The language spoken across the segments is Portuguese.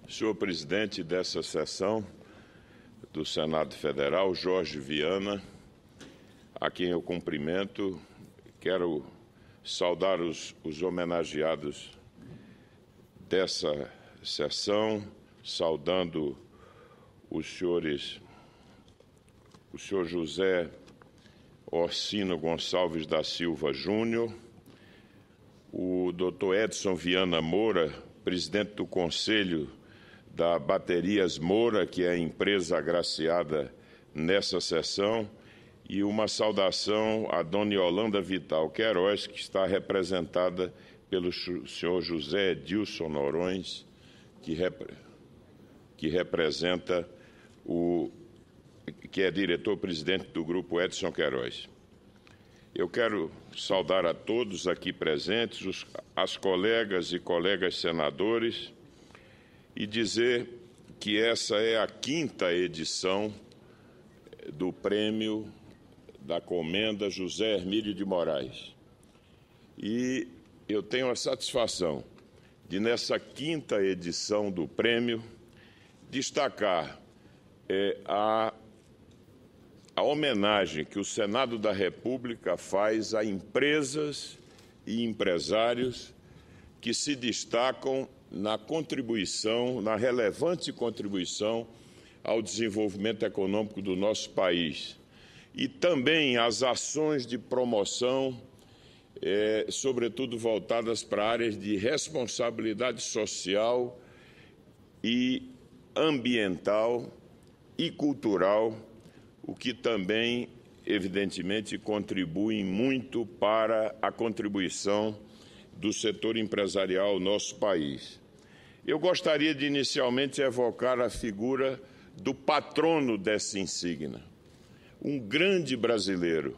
Senhor presidente dessa sessão do Senado Federal, Jorge Viana, a quem eu cumprimento, quero saudar os homenageados dessa sessão, saudando o senhor José Orsino Gonçalves da Silva Júnior, o doutor Edson Viana Moura, presidente do Conselho da Baterias Moura, que é a empresa agraciada nessa sessão, e uma saudação à dona Yolanda Vital Queiroz, que está representada pelo senhor José Edilson Norões, que representa que é diretor-presidente do Grupo Edson Queiroz. Eu quero saudar a todos aqui presentes, as colegas e colegas senadores, e dizer que essa é a 5ª edição do Prêmio da Comenda José Hermílio de Moraes. E eu tenho a satisfação de, nessa 5ª edição do prêmio, destacar a homenagem que o Senado da República faz a empresas e empresários que se destacam na contribuição, na relevante contribuição ao desenvolvimento econômico do nosso país. E também as ações de promoção, sobretudo voltadas para áreas de responsabilidade social e ambiental e cultural, o que também, evidentemente, contribui muito para a contribuição do setor empresarial ao nosso país. Eu gostaria de, inicialmente, evocar a figura do patrono dessa insígnia, um grande brasileiro,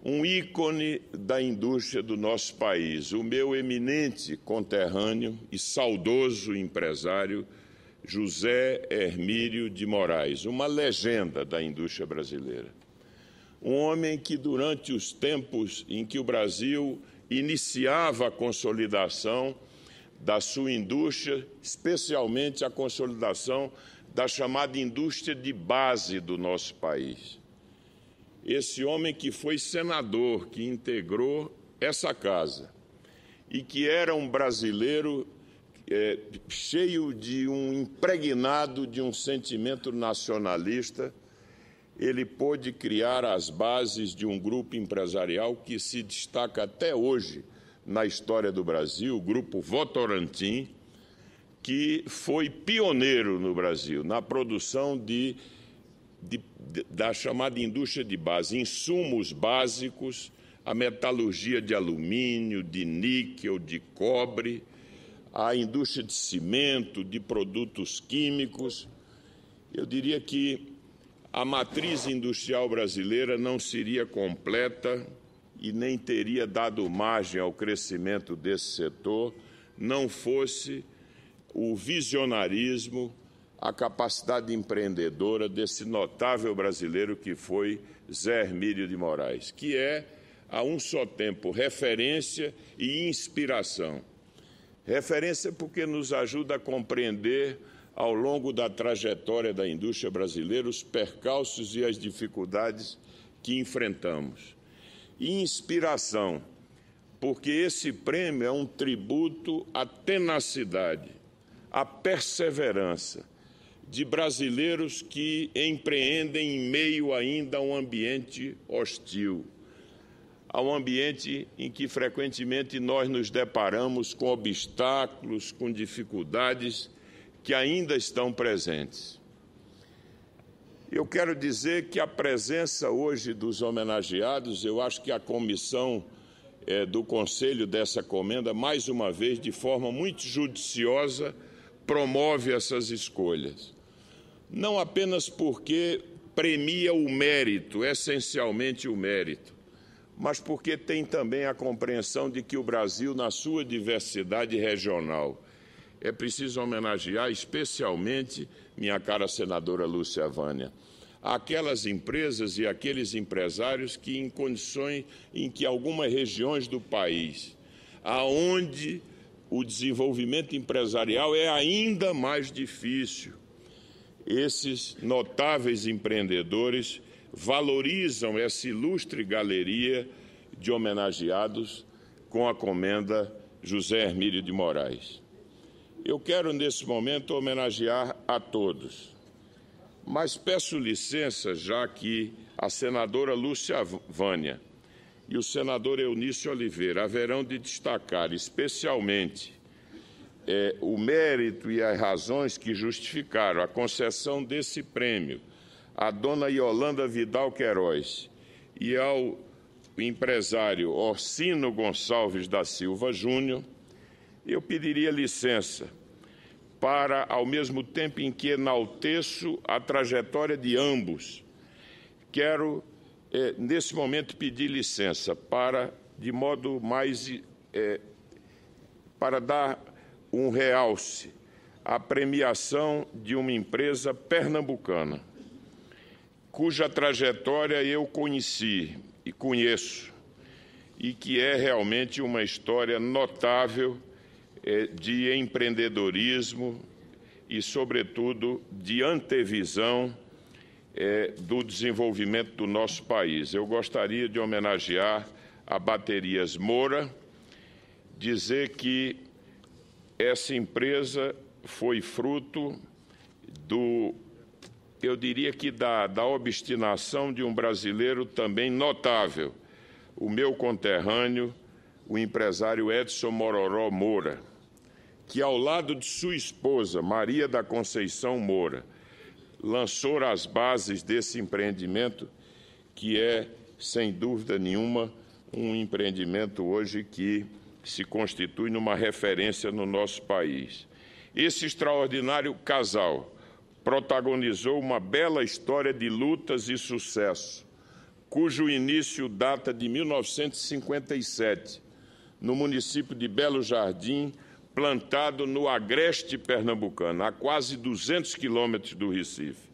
um ícone da indústria do nosso país, o meu eminente conterrâneo e saudoso empresário, José Hermílio de Moraes, uma legenda da indústria brasileira. Um homem que, durante os tempos em que o Brasil iniciava a consolidação da sua indústria, especialmente a consolidação da chamada indústria de base do nosso país. Esse homem que foi senador, que integrou essa casa e que era um brasileiro cheio de impregnado de um sentimento nacionalista, ele pôde criar as bases de um grupo empresarial que se destaca até hoje na história do Brasil, o Grupo Votorantim, que foi pioneiro no Brasil na produção da chamada indústria de base, insumos básicos, a metalurgia de alumínio, de níquel, de cobre, a indústria de cimento, de produtos químicos. Eu diria que a matriz industrial brasileira não seria completa e nem teria dado margem ao crescimento desse setor, não fosse o visionarismo, a capacidade empreendedora desse notável brasileiro que foi Zé Hermílio de Moraes, que é, a um só tempo, referência e inspiração. Referência porque nos ajuda a compreender, ao longo da trajetória da indústria brasileira, os percalços e as dificuldades que enfrentamos. E inspiração, porque esse prêmio é um tributo à tenacidade, à perseverança de brasileiros que empreendem em meio ainda a um ambiente hostil, a um ambiente em que frequentemente nós nos deparamos com obstáculos, com dificuldades que ainda estão presentes. Eu quero dizer que a presença hoje dos homenageados, eu acho que a comissão do Conselho dessa comenda, mais uma vez, de forma muito judiciosa, promove essas escolhas. Não apenas porque premia o mérito, essencialmente o mérito, mas porque tem também a compreensão de que o Brasil, na sua diversidade regional, é preciso homenagear especialmente, minha cara senadora Lúcia Vânia, aquelas empresas e aqueles empresários que, em condições em que algumas regiões do país, aonde o desenvolvimento empresarial é ainda mais difícil. Esses notáveis empreendedores valorizam essa ilustre galeria de homenageados com a comenda José Hermílio de Moraes. Eu quero, nesse momento, homenagear a todos, mas peço licença, já que a senadora Lúcia Vânia e o senador Eunício Oliveira haverão de destacar especialmente o mérito e as razões que justificaram a concessão desse prêmio à dona Yolanda Vidal Queiroz e ao empresário Orsino Gonçalves da Silva Júnior, eu pediria licença para, ao mesmo tempo em que enalteço a trajetória de ambos, quero, nesse momento, pedir licença para, de modo mais, para dar um realce à premiação de uma empresa pernambucana, cuja trajetória eu conheci e conheço, e que é realmente uma história notável de empreendedorismo e, sobretudo, de antevisão do desenvolvimento do nosso país. Eu gostaria de homenagear a Baterias Moura, dizer que essa empresa foi fruto eu diria que da obstinação de um brasileiro também notável, o meu conterrâneo, o empresário Edson Mororó Moura, que, ao lado de sua esposa, Maria da Conceição Moura, lançou as bases desse empreendimento, que é, sem dúvida nenhuma, um empreendimento hoje que se constitui numa referência no nosso país. Esse extraordinário casal protagonizou uma bela história de lutas e sucesso, cujo início data de 1957, no município de Belo Jardim, plantado no agreste pernambucano, a quase 200 quilômetros do Recife,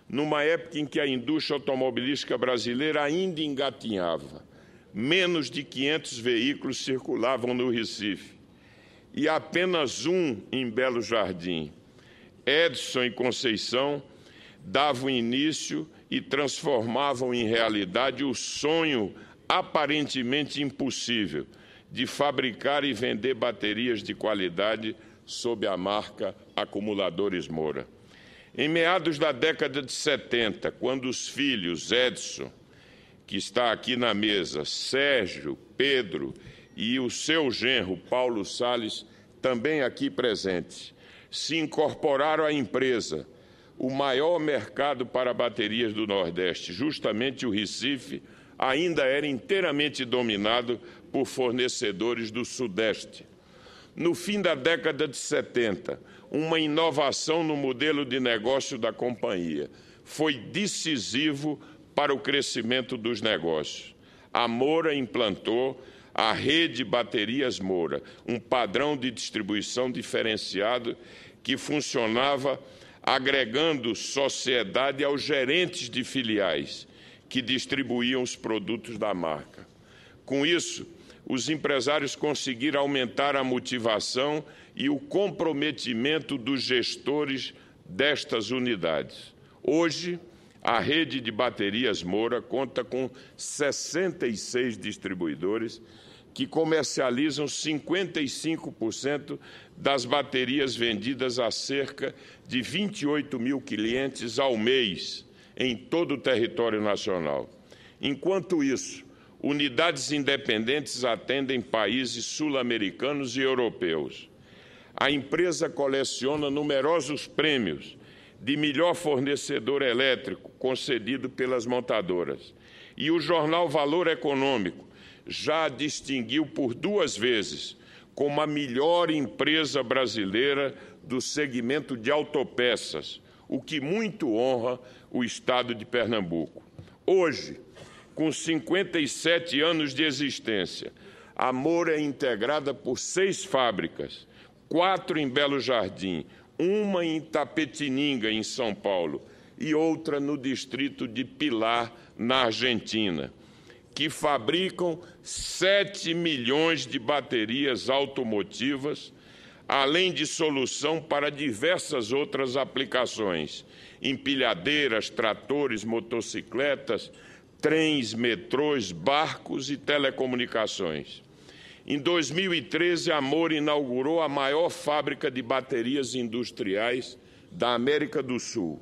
numa época em que a indústria automobilística brasileira ainda engatinhava. Menos de 500 veículos circulavam no Recife e apenas um em Belo Jardim. Edson e Conceição davam início e transformavam em realidade o sonho aparentemente impossível de fabricar e vender baterias de qualidade sob a marca Acumuladores Moura. Em meados da década de 70, quando os filhos Edson, que está aqui na mesa, Sérgio, Pedro e o seu genro, Paulo Salles, também aqui presentes, se incorporaram à empresa, o maior mercado para baterias do Nordeste, justamente o Recife, ainda era inteiramente dominado por fornecedores do Sudeste. No fim da década de 70, uma inovação no modelo de negócio da companhia foi decisivo para o crescimento dos negócios. A Moura implantou a Rede Baterias Moura, um padrão de distribuição diferenciado que funcionava agregando sociedade aos gerentes de filiais que distribuíam os produtos da marca. Com isso, os empresários conseguiram aumentar a motivação e o comprometimento dos gestores destas unidades. Hoje, a rede de baterias Moura conta com 66 distribuidores que comercializam 55% das baterias vendidas a cerca de 28 mil clientes ao mês em todo o território nacional. Enquanto isso, unidades independentes atendem países sul-americanos e europeus. A empresa coleciona numerosos prêmios de melhor fornecedor elétrico concedido pelas montadoras. E o jornal Valor Econômico já a distinguiu por 2 vezes como a melhor empresa brasileira do segmento de autopeças, o que muito honra o Estado de Pernambuco. Hoje, com 57 anos de existência, a Moura é integrada por 6 fábricas, 4 em Belo Jardim, uma em Itapetininga, em São Paulo, e outra no distrito de Pilar, na Argentina, que fabricam 7 milhões de baterias automotivas, além de solução para diversas outras aplicações, empilhadeiras, tratores, motocicletas, trens, metrôs, barcos e telecomunicações. Em 2013, a Moura inaugurou a maior fábrica de baterias industriais da América do Sul.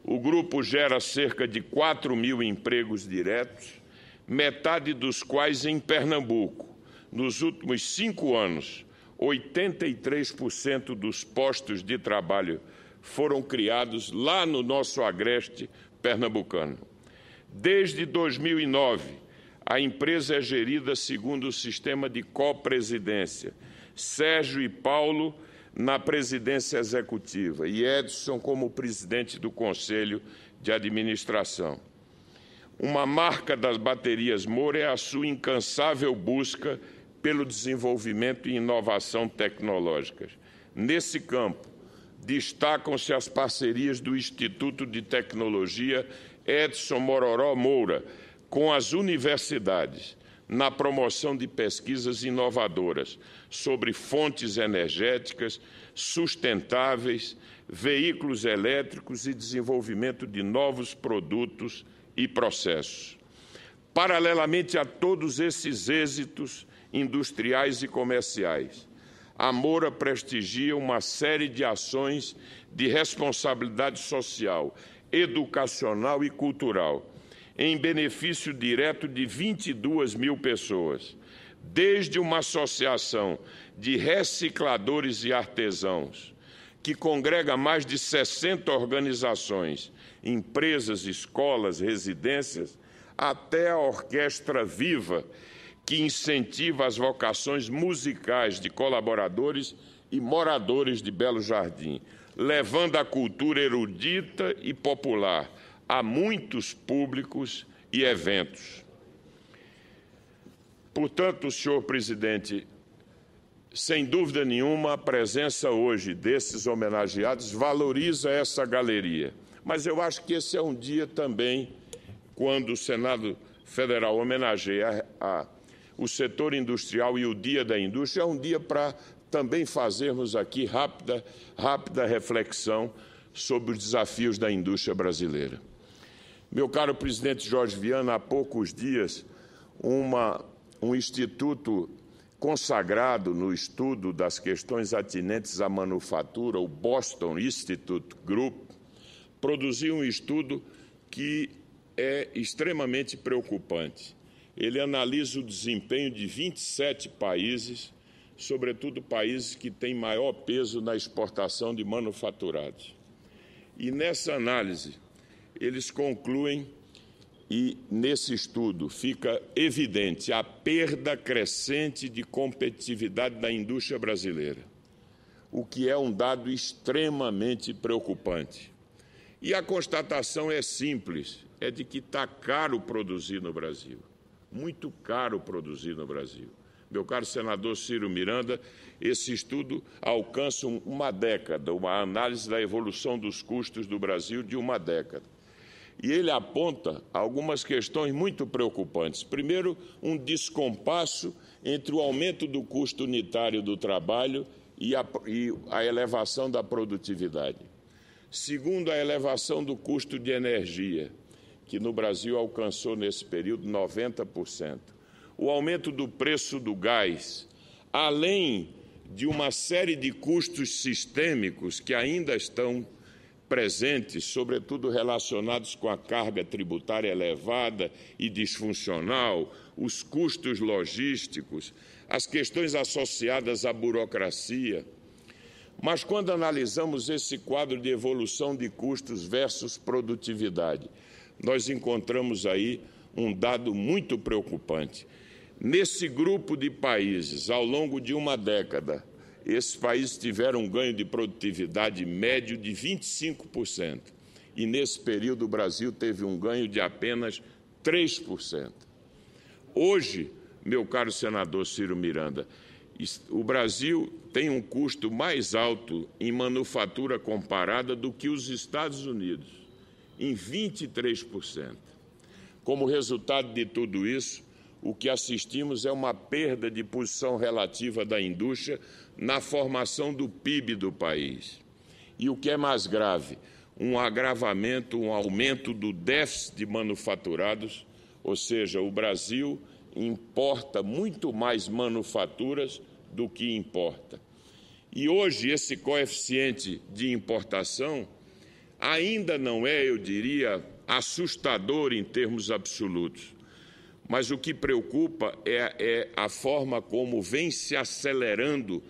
O grupo gera cerca de 4 mil empregos diretos, metade dos quais em Pernambuco. Nos últimos 5 anos, 83% dos postos de trabalho foram criados lá no nosso agreste pernambucano. Desde 2009, a empresa é gerida segundo o sistema de copresidência. Sérgio e Paulo na presidência executiva e Edson como presidente do Conselho de Administração. Uma marca das baterias Moura é a sua incansável busca pelo desenvolvimento e inovação tecnológicas. Nesse campo, destacam-se as parcerias do Instituto de Tecnologia Edson Mororó Moura com as universidades na promoção de pesquisas inovadoras sobre fontes energéticas sustentáveis, veículos elétricos e desenvolvimento de novos produtos e processos. Paralelamente a todos esses êxitos industriais e comerciais, a Moura prestigia uma série de ações de responsabilidade social, educacional e cultural, em benefício direto de 22 mil pessoas, desde uma associação de recicladores e artesãos, que congrega mais de 60 organizações, empresas, escolas, residências, até a Orquestra Viva, que incentiva as vocações musicais de colaboradores e moradores de Belo Jardim, levando a cultura erudita e popular a muitos públicos e eventos. Portanto, senhor presidente, sem dúvida nenhuma, a presença hoje desses homenageados valoriza essa galeria. Mas eu acho que esse é um dia também, quando o Senado Federal homenageia o setor industrial e o Dia da Indústria, é um dia para também fazermos aqui rápida reflexão sobre os desafios da indústria brasileira. Meu caro presidente Jorge Viana, há poucos dias, um instituto consagrado no estudo das questões atinentes à manufatura, o Boston Institute Group, produziu um estudo que é extremamente preocupante. Ele analisa o desempenho de 27 países, sobretudo países que têm maior peso na exportação de manufaturados. E nessa análise, eles concluem, e nesse estudo fica evidente a perda crescente de competitividade da indústria brasileira, o que é um dado extremamente preocupante. E a constatação é simples, é de que está caro produzir no Brasil, muito caro produzir no Brasil. Meu caro senador Ciro Miranda, esse estudo alcança uma década, uma análise da evolução dos custos do Brasil de uma década. E ele aponta algumas questões muito preocupantes. Primeiro, um descompasso entre o aumento do custo unitário do trabalho e a elevação da produtividade. Segundo, a elevação do custo de energia, que no Brasil alcançou nesse período 90%. O aumento do preço do gás, além de uma série de custos sistêmicos que ainda estão presentes, sobretudo relacionados com a carga tributária elevada e disfuncional, os custos logísticos, as questões associadas à burocracia. Mas quando analisamos esse quadro de evolução de custos versus produtividade, nós encontramos aí um dado muito preocupante. Nesse grupo de países, ao longo de uma década, esses países tiveram um ganho de produtividade médio de 25%. E nesse período o Brasil teve um ganho de apenas 3%. Hoje, meu caro senador Ciro Miranda, o Brasil tem um custo mais alto em manufatura comparada do que os Estados Unidos, em 23%. Como resultado de tudo isso, o que assistimos é uma perda de posição relativa da indústria na formação do PIB do país. E o que é mais grave, um agravamento, um aumento do déficit de manufaturados, ou seja, o Brasil importa muito mais manufaturas do que importa. E hoje esse coeficiente de importação ainda não é, eu diria, assustador em termos absolutos. Mas o que preocupa é a forma como vem se acelerando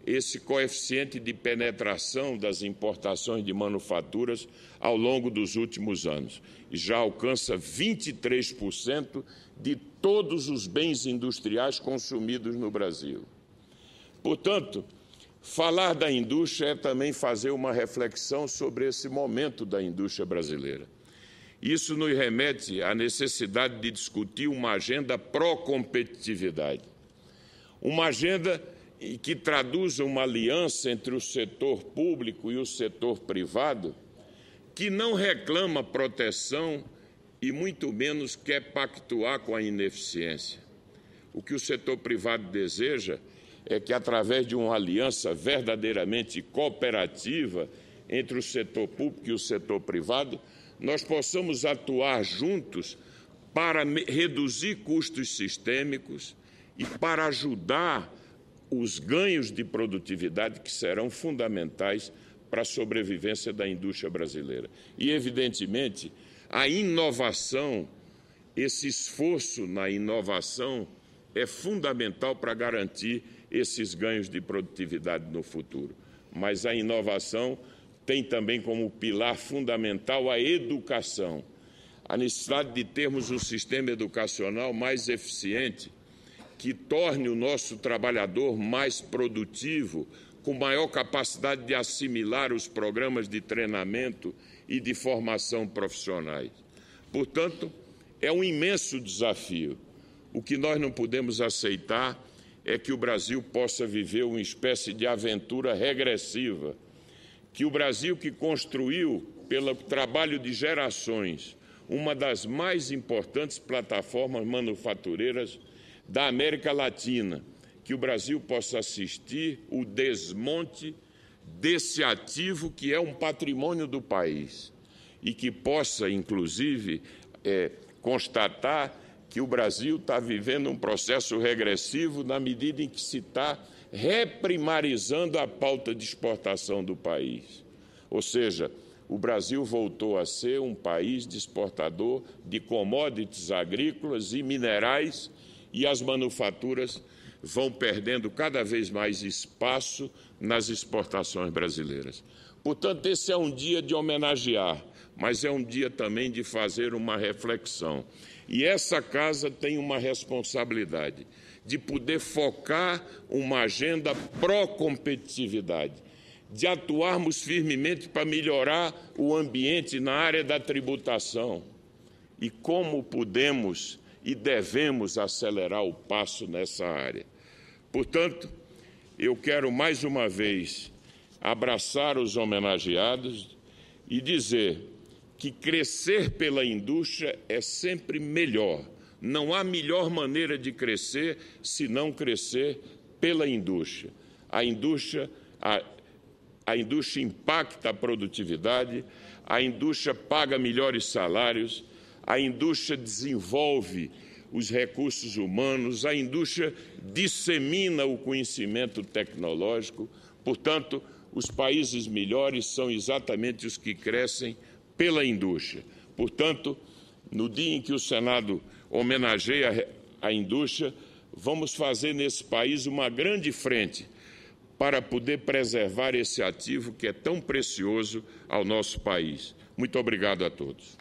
esse coeficiente de penetração das importações de manufaturas ao longo dos últimos anos. E já alcança 23% de todos os bens industriais consumidos no Brasil. Portanto, falar da indústria é também fazer uma reflexão sobre esse momento da indústria brasileira. Isso nos remete à necessidade de discutir uma agenda pró-competitividade, uma agenda que traduza uma aliança entre o setor público e o setor privado, que não reclama proteção e muito menos quer pactuar com a ineficiência. O que o setor privado deseja é que, através de uma aliança verdadeiramente cooperativa entre o setor público e o setor privado, nós possamos atuar juntos para reduzir custos sistêmicos e para ajudar os ganhos de produtividade que serão fundamentais para a sobrevivência da indústria brasileira. E, evidentemente, a inovação, esse esforço na inovação é fundamental para garantir esses ganhos de produtividade no futuro. Mas a inovação tem também como pilar fundamental a educação, a necessidade de termos um sistema educacional mais eficiente, que torne o nosso trabalhador mais produtivo, com maior capacidade de assimilar os programas de treinamento e de formação profissionais. Portanto, é um imenso desafio. O que nós não podemos aceitar é que o Brasil possa viver uma espécie de aventura regressiva, que o Brasil, que construiu, pelo trabalho de gerações, uma das mais importantes plataformas manufatureiras da América Latina, que o Brasil possa assistir o desmonte desse ativo que é um patrimônio do país e que possa, inclusive, constatar que o Brasil está vivendo um processo regressivo na medida em que se está reprimarizando a pauta de exportação do país. Ou seja, o Brasil voltou a ser um país de exportador de commodities agrícolas e minerais e as manufaturas vão perdendo cada vez mais espaço nas exportações brasileiras. Portanto, esse é um dia de homenagear, mas é um dia também de fazer uma reflexão. E essa casa tem uma responsabilidade de poder focar uma agenda pró-competitividade, de atuarmos firmemente para melhorar o ambiente na área da tributação e como podemos e devemos acelerar o passo nessa área. Portanto, eu quero mais uma vez abraçar os homenageados e dizer que crescer pela indústria é sempre melhor. Não há melhor maneira de crescer se não crescer pela indústria. A indústria impacta a produtividade, a indústria paga melhores salários, a indústria desenvolve os recursos humanos, a indústria dissemina o conhecimento tecnológico. Portanto, os países melhores são exatamente os que crescem pela indústria. Portanto, no dia em que o Senado homenageia a indústria, vamos fazer nesse país uma grande frente para poder preservar esse ativo que é tão precioso ao nosso país. Muito obrigado a todos.